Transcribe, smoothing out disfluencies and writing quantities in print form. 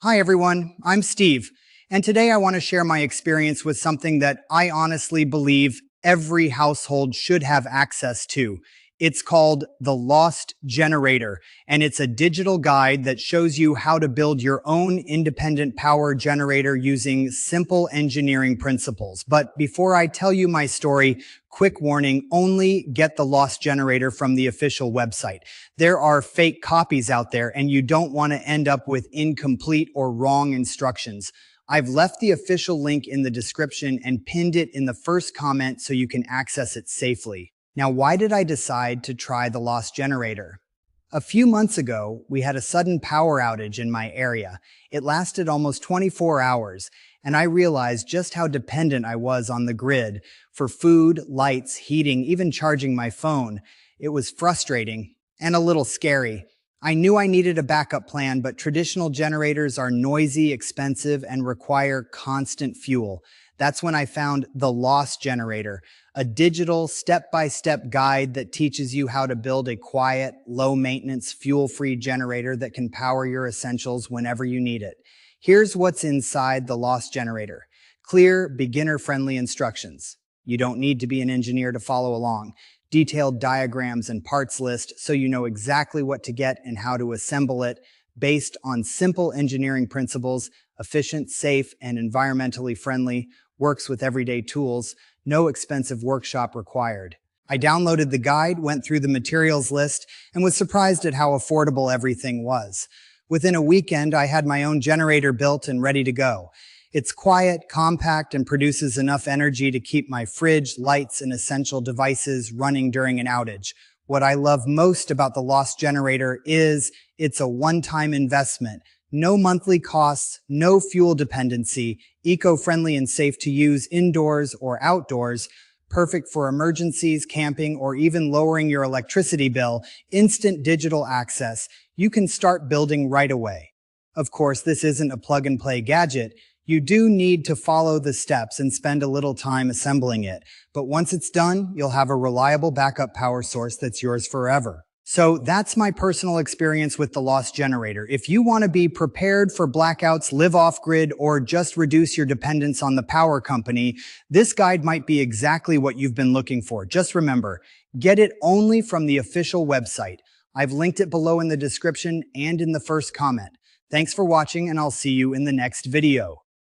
Hi everyone, I'm Steve, and today I want to share my experience with something that I honestly believe every household should have access to. It's called the Lost Generator, and it's a digital guide that shows you how to build your own independent power generator using simple engineering principles. But before I tell you my story, quick warning, only get the Lost Generator from the official website. There are fake copies out there, and you don't want to end up with incomplete or wrong instructions. I've left the official link in the description and pinned it in the first comment so you can access it safely. Now, why did I decide to try the Lost Generator? A few months ago, we had a sudden power outage in my area. It lasted almost 24 hours, and I realized just how dependent I was on the grid for food, lights, heating, even charging my phone. It was frustrating and a little scary. I knew I needed a backup plan, but traditional generators are noisy, expensive, and require constant fuel. That's when I found the Lost Generator, a digital step-by-step guide that teaches you how to build a quiet, low-maintenance, fuel-free generator that can power your essentials whenever you need it. Here's what's inside the Lost Generator. Clear, beginner-friendly instructions. You don't need to be an engineer to follow along. Detailed diagrams and parts list so you know exactly what to get and how to assemble it based on simple engineering principles, efficient, safe, and environmentally friendly, works with everyday tools, no expensive workshop required. I downloaded the guide, went through the materials list, and was surprised at how affordable everything was. Within a weekend, I had my own generator built and ready to go. It's quiet, compact, and produces enough energy to keep my fridge, lights, and essential devices running during an outage. What I love most about the Lost Generator is it's a one-time investment. No monthly costs, no fuel dependency, eco-friendly and safe to use indoors or outdoors, perfect for emergencies, camping, or even lowering your electricity bill, instant digital access. You can start building right away. Of course, this isn't a plug-and-play gadget. You do need to follow the steps and spend a little time assembling it. But once it's done, you'll have a reliable backup power source that's yours forever. So that's my personal experience with the Lost Generator. If you want to be prepared for blackouts, live off-grid, or just reduce your dependence on the power company, this guide might be exactly what you've been looking for. Just remember, get it only from the official website. I've linked it below in the description and in the first comment. Thanks for watching, and I'll see you in the next video.